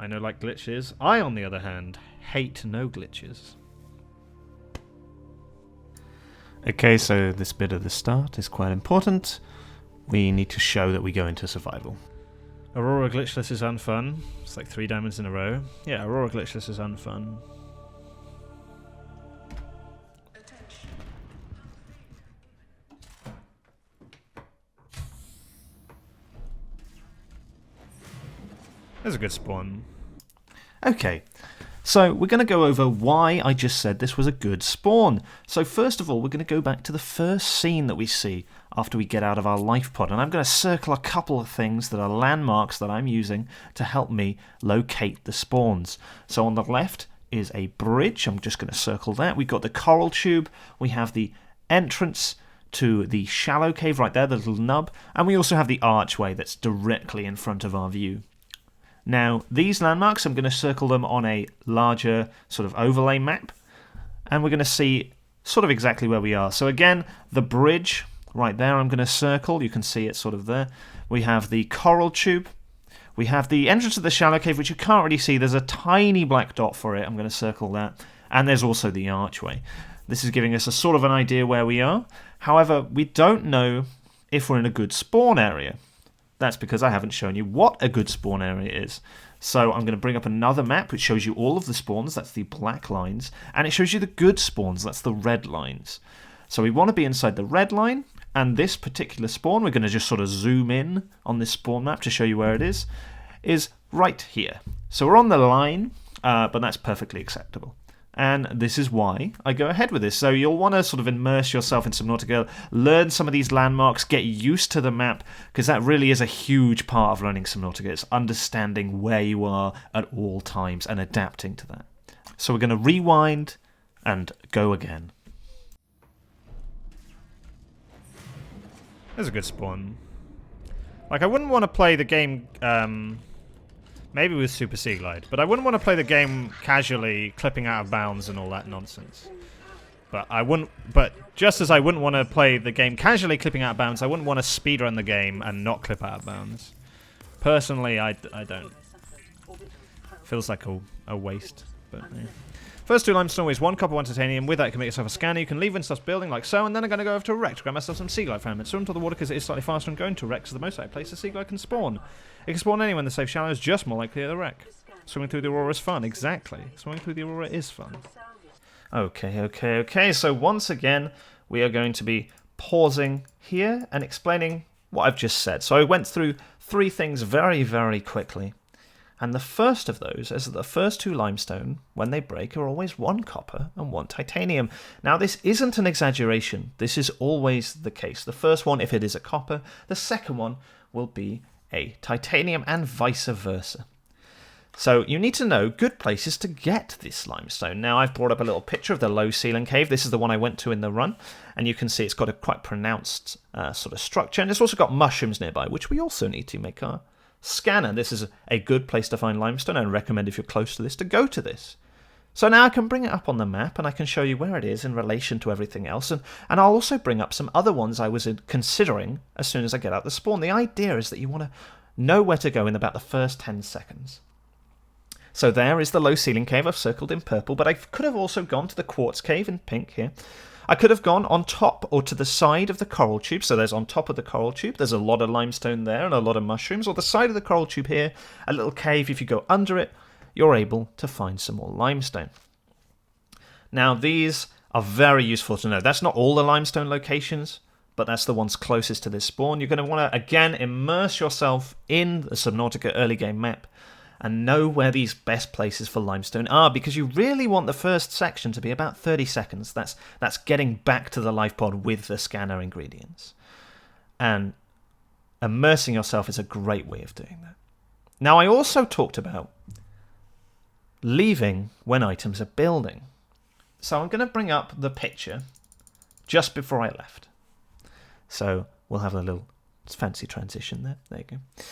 I know like glitches. I, on the other hand, hate no glitches. Okay, so this bit at the start is quite important. We need to show that we go into survival. Aurora glitchless is unfun. It's like 3 diamonds in a row. Yeah, Aurora glitchless is unfun. There's a good spawn. Okay, so we're going to go over why I just said this was a good spawn. So first of all, we're going to go back to the first scene that we see after we get out of our life pod. And I'm going to circle a couple of things that are landmarks that I'm using to help me locate the spawns. So on the left is a bridge. I'm just going to circle that. We've got the coral tube. We have the entrance to the shallow cave right there, the little nub. And we also have the archway that's directly in front of our view. Now, these landmarks, I'm going to circle them on a larger sort of overlay map, and we're going to see sort of exactly where we are. So again, the bridge right there I'm going to circle. You can see it sort of there. We have the coral tube. We have the entrance to the shallow cave, which you can't really see. There's a tiny black dot for it. I'm going to circle that. And there's also the archway. This is giving us a sort of an idea where we are. However, we don't know if we're in a good spawn area. That's because I haven't shown you what a good spawn area is. So I'm going to bring up another map which shows you all of the spawns, that's the black lines, and it shows you the good spawns, that's the red lines. So we want to be inside the red line, and this particular spawn, we're going to just sort of zoom in on this spawn map to show you where it is right here. So we're on the line, but that's perfectly acceptable. And this is why I go ahead with this. So you'll want to sort of immerse yourself in Subnautica, learn some of these landmarks, get used to the map, because that really is a huge part of learning Subnautica. It's understanding where you are at all times and adapting to that. So we're going to rewind and go again. There's a good spawn. Like, I wouldn't want to play the game... maybe with Super Sea Glide, but I wouldn't want to play the game casually, clipping out of bounds and all that nonsense. But just as I wouldn't want to play the game casually clipping out of bounds, I wouldn't want to speedrun the game and not clip out of bounds. Personally, I don't. Feels like a waste, but yeah. First 2 limestone ways, 1 copper, 1 titanium. With that, you can make yourself a scanner. You can leave when stuff's building, like so, and then I'm going to go over to a wreck to grab myself some sea glide fragments. Swim to the water because it is slightly faster than going to a wreck, so the most likely place a sea glide can spawn. It can spawn anywhere in the safe shallows, just more likely at a wreck. Swimming through the Aurora is fun, exactly. Swimming through the Aurora is fun. Okay, so once again, we are going to be pausing here and explaining what I've just said. So I went through 3 things very, very quickly. And the first of those is that the first 2 limestone, when they break, are always 1 copper and 1 titanium. Now, this isn't an exaggeration. This is always the case. The first one, if it is a copper, the second one will be a titanium and vice versa. So you need to know good places to get this limestone. Now, I've brought up a little picture of the low ceiling cave. This is the one I went to in the run. And you can see it's got a quite pronounced sort of structure. And it's also got mushrooms nearby, which we also need to make our scanner. This is a good place to find limestone. I recommend if you're close to this to go to this. So now I can bring it up on the map and I can show you where it is in relation to everything else. And I'll also bring up some other ones I was considering as soon as I get out the spawn. The idea is that you want to know where to go in about the first 10 seconds. So there is the low ceiling cave I've circled in purple, but I could have also gone to the quartz cave in pink here. I could have gone on top or to the side of the coral tube. So there's on top of the coral tube, there's a lot of limestone there and a lot of mushrooms. Or the side of the coral tube here, a little cave. If you go under it, you're able to find some more limestone. Now, these are very useful to know. That's not all the limestone locations, but that's the ones closest to this spawn. You're going to want to, again, immerse yourself in the Subnautica early game map and know where these best places for limestone are, because you really want the first section to be about 30 seconds. That's getting back to the life pod with the scanner ingredients. And immersing yourself is a great way of doing that. Now, I also talked about leaving when items are building. So I'm going to bring up the picture just before I left. So we'll have a little fancy transition there. There you go.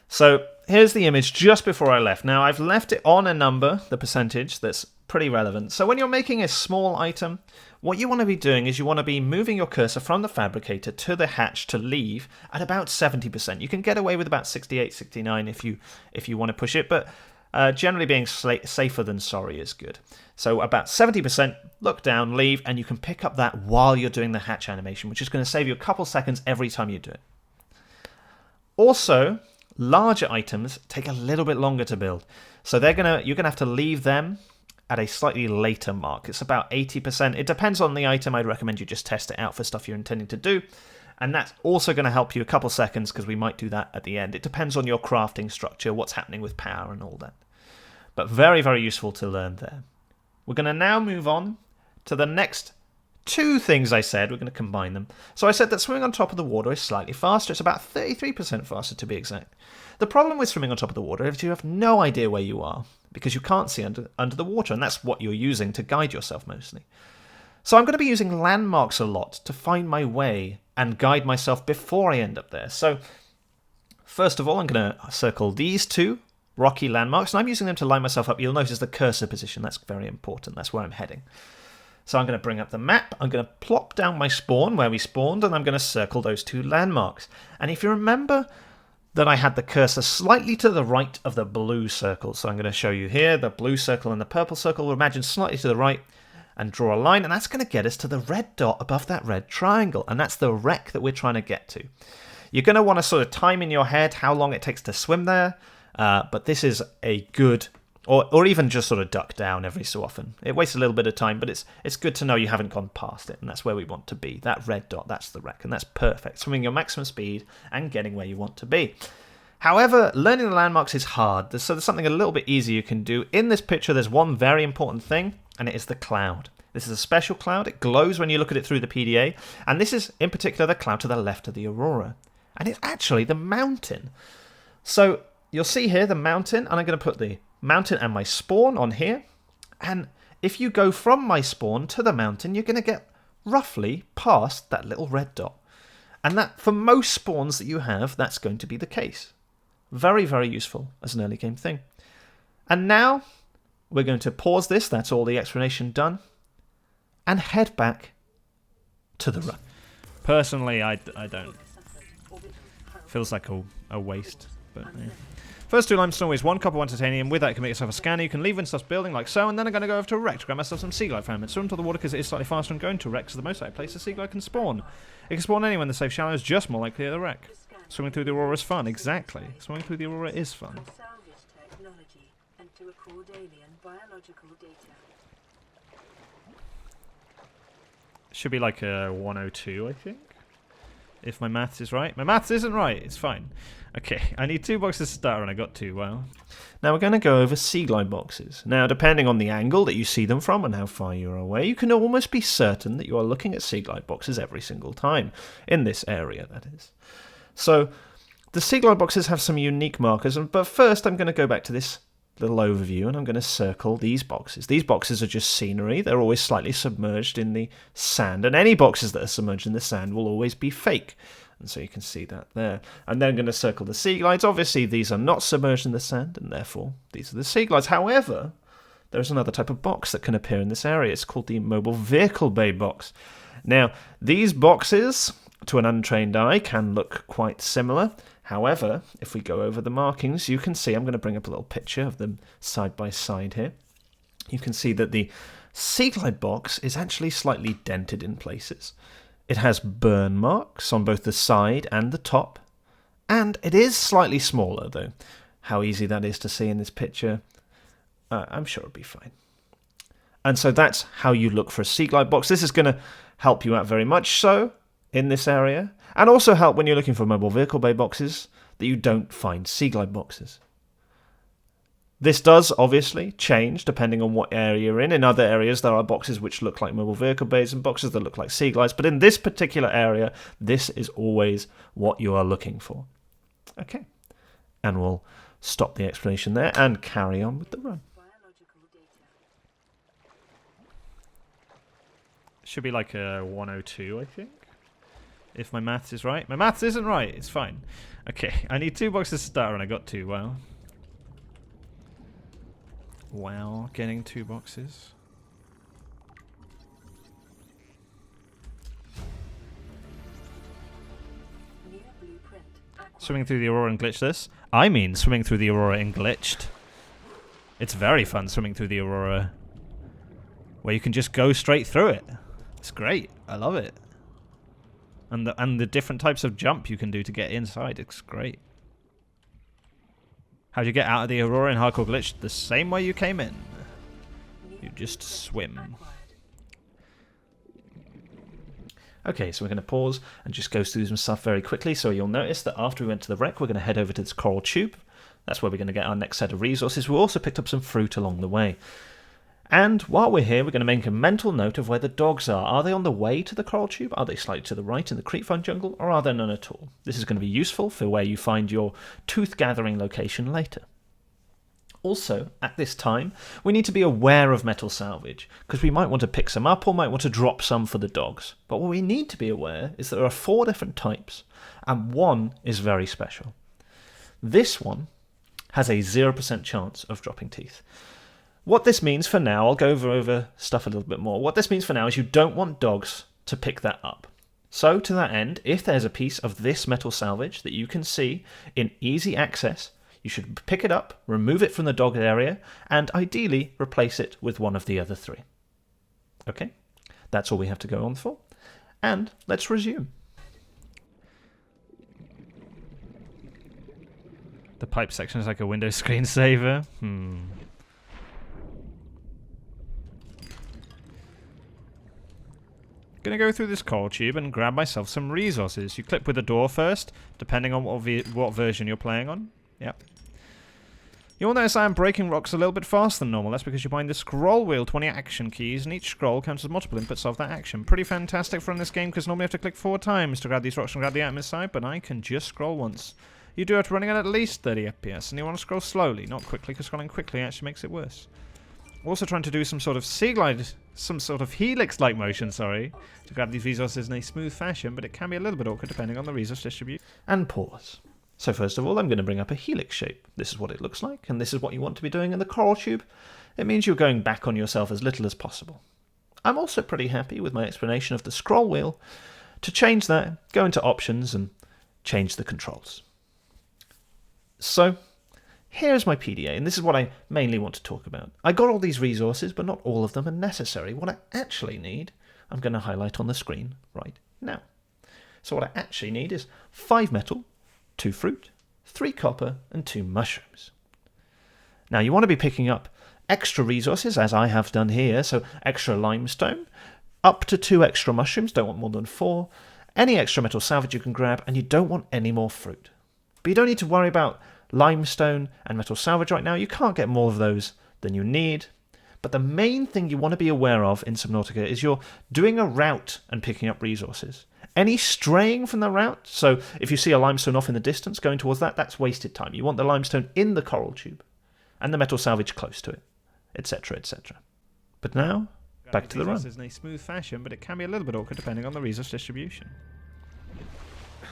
So here's the image just before I left. Now, I've left it on a number, the percentage, that's pretty relevant. So when you're making a small item, what you want to be doing is you want to be moving your cursor from the fabricator to the hatch to leave at about 70%. You can get away with about 68, 69 if you want to push it, but Generally being safer than sorry is good. So about 70%, look down, leave, and you can pick up that while you're doing the hatch animation, which is going to save you a couple seconds every time you do it. Also, larger items take a little bit longer to build. So you're going to have to leave them at a slightly later mark. It's about 80%. It depends on the item. I'd recommend you just test it out for stuff you're intending to do. And that's also going to help you a couple seconds because we might do that at the end. It depends on your crafting structure, what's happening with power and all that. But very, very useful to learn there. We're going to now move on to the next two things I said. We're going to combine them. So I said that swimming on top of the water is slightly faster. It's about 33% faster to be exact. The problem with swimming on top of the water is you have no idea where you are because you can't see under the water, and that's what you're using to guide yourself mostly. So I'm going to be using landmarks a lot to find my way and guide myself before I end up there. So first of all, I'm going to circle these two rocky landmarks, and I'm using them to line myself up. You'll notice the cursor position. That's very important. That's where I'm heading. So I'm going to bring up the map. I'm going to plop down my spawn where we spawned, and I'm going to circle those two landmarks. And if you remember that I had the cursor slightly to the right of the blue circle, so I'm going to show you here the blue circle and the purple circle. We'll imagine slightly to the right and draw a line, and that's going to get us to the red dot above that red triangle, and that's the wreck that we're trying to get to. You're going to want to sort of time in your head how long it takes to swim there. But this is a good, or even just sort of duck down every so often. It wastes a little bit of time, but it's good to know you haven't gone past it, and that's where we want to be. That red dot, that's the wreck, and that's perfect. Swimming your maximum speed and getting where you want to be. However, learning the landmarks is hard, so there's something a little bit easier you can do. In this picture, there's one very important thing, and it is the cloud. This is a special cloud. It glows when you look at it through the PDA, and this is, in particular, the cloud to the left of the aurora. And it's actually the mountain. So you'll see here the mountain, and I'm going to put the mountain and my spawn on here. And if you go from my spawn to the mountain, you're going to get roughly past that little red dot. And that, for most spawns that you have, that's going to be the case. Very, very useful as an early game thing. And now we're going to pause this. That's all the explanation done. And head back to the run. Personally, I don't. Feels like a waste. But yeah. First two limestone waste, 1 copper, 1 titanium. With that, you can make yourself a scanner. You can leave when stuff's building, like so. And then I'm going to go over to a wreck to grab myself some sea glide fragments. Swim to the water because it is slightly faster than going to a wreck. So the most likely place a sea glide can spawn. It can spawn anywhere in the safe shallow is just more likely at a wreck. Swimming through the aurora is fun. Exactly. Swimming through the aurora is fun. Should be like a 102, I think. If my maths is right. My maths isn't right. It's fine. Okay, I need 2 boxes to start, and I got 2. Wow. Now we're going to go over sea glide boxes. Now, depending on the angle that you see them from and how far you're away, you can almost be certain that you are looking at sea glide boxes every single time. In this area, that is. So, the sea glide boxes have some unique markers, but first I'm going to go back to this little overview, and I'm going to circle these boxes. These boxes are just scenery. They're always slightly submerged in the sand, and any boxes that are submerged in the sand will always be fake. And so you can see that there. And then I'm going to circle the sea glides. Obviously, these are not submerged in the sand, and therefore, these are the sea glides. However, there's another type of box that can appear in this area. It's called the mobile vehicle bay box. Now, these boxes, to an untrained eye, can look quite similar. However, if we go over the markings, you can see, I'm going to bring up a little picture of them side by side here. You can see that the sea glide box is actually slightly dented in places. It has burn marks on both the side and the top, and it is slightly smaller, though. How easy that is to see in this picture, I'm sure it'll be fine. And so that's how you look for a sea glide box. This is going to help you out very much so in this area, and also help when you're looking for mobile vehicle bay boxes that you don't find sea glide boxes. This does obviously change depending on what area you're in. In other areas there are boxes which look like mobile vehicle bays and boxes that look like sea glides, but in this particular area this is always what you are looking for. Okay, and we'll stop the explanation there and carry on with the run. Should be like a 102, I think. If my maths is right. My maths isn't right. It's fine. Okay, I need 2 boxes to start, and I got 2. Wow. Wow, getting 2 boxes. Swimming through the aurora and glitchless. I mean swimming through the aurora and glitched. It's very fun swimming through the Aurora, where you can just go straight through it. It's great. I love it. And the different types of jump you can do to get inside. It's great. How do you get out of the Aurora in Hardcore Glitch? The same way you came in. You just swim. Okay, so we're going to pause and just go through some stuff very quickly. So you'll notice that after we went to the wreck, we're going to head over to this coral tube. That's where we're going to get our next set of resources. We also picked up some fruit along the way. And while we're here, we're going to make a mental note of where the dogs are. Are they on the way to the coral tube? Are they slightly to the right in the creepvine jungle? Or are there none at all? This is going to be useful for where you find your tooth gathering location later. Also, at this time, we need to be aware of metal salvage, because we might want to pick some up or might want to drop some for the dogs. But what we need to be aware is that there are 4 different types, and one is very special. This one has a 0% chance of dropping teeth. What this means for now, I'll go over stuff a little bit more. What this means for now is you don't want dogs to pick that up. So to that end, if there's a piece of this metal salvage that you can see in easy access, you should pick it up, remove it from the dog area, and ideally replace it with one of the other 3. Okay, that's all we have to go on for. And let's resume. The pipe section is like a Windows screensaver. Gonna go through this coral tube and grab myself some resources. You click with the door first, depending on what version you're playing on. Yep. You'll notice I am breaking rocks a little bit faster than normal. That's because you bind the scroll wheel to 20 action keys, and each scroll counts as multiple inputs of that action. Pretty fantastic for in this game, because normally I have to click 4 times to grab these rocks and grab the item inside, but I can just scroll once. You do it running at least 30 FPS, and you want to scroll slowly, not quickly, because scrolling quickly actually makes it worse. Also trying to do some sort of sea glide, some sort of helix-like motion, to grab these resources in a smooth fashion, but it can be a little bit awkward depending on the resource distribution. And pause. So first of all, I'm going to bring up a helix shape. This is what it looks like, and this is what you want to be doing in the coral tube. It means you're going back on yourself as little as possible. I'm also pretty happy with my explanation of the scroll wheel. To change that, go into options and change the controls. So here's my PDA, and this is what I mainly want to talk about. I got all these resources, but not all of them are necessary. What I actually need, I'm going to highlight on the screen right now. So what I actually need is 5 metal, 2 fruit, 3 copper, and 2 mushrooms. Now you want to be picking up extra resources, as I have done here, so extra limestone, up to 2 extra mushrooms, don't want more than 4, any extra metal salvage you can grab, and you don't want any more fruit. But you don't need to worry about limestone and metal salvage right now. You can't get more of those than you need. But the main thing you want to be aware of in Subnautica is you're doing a route and picking up resources. Any straying from the route, so if you see a limestone off in the distance going towards that, that's wasted time. You want the limestone in the coral tube and the metal salvage close to it, etc., etc. But now, back to the run. In a smooth fashion, but it can be a little bit awkward depending on the resource distribution.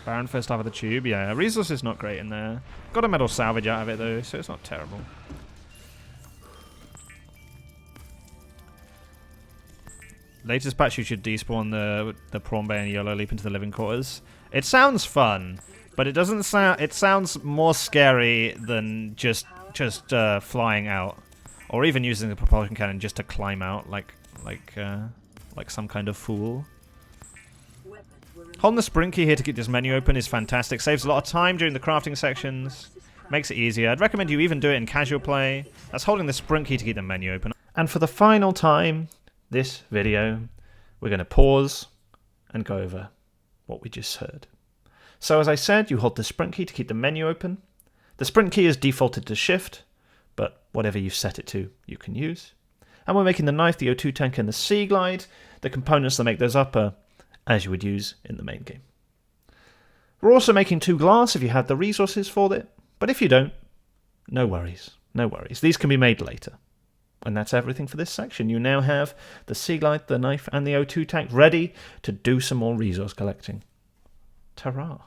Barren first half of the tube, yeah. Resource is not great in there. Got a metal salvage out of it though, so it's not terrible. Latest patch, you should despawn the prawn bay and yellow leap into the living quarters. It sounds fun, but it doesn't sound. It sounds more scary than just flying out, or even using the propulsion cannon just to climb out like some kind of fool. Holding the sprint key here to keep this menu open is fantastic. Saves a lot of time during the crafting sections. Makes it easier. I'd recommend you even do it in casual play. That's holding the sprint key to keep the menu open. And for the final time this video, we're going to pause and go over what we just heard. So as I said, you hold the sprint key to keep the menu open. The sprint key is defaulted to shift, but whatever you've set it to, you can use. And we're making the knife, the O2 tank, and the sea glide. The components that make those up are as you would use in the main game. We're also making 2 glass if you have the resources for it, but if you don't, no worries, no worries. These can be made later. And that's everything for this section. You now have the sea glide, the knife, and the O2 tank ready to do some more resource collecting. Ta-ra!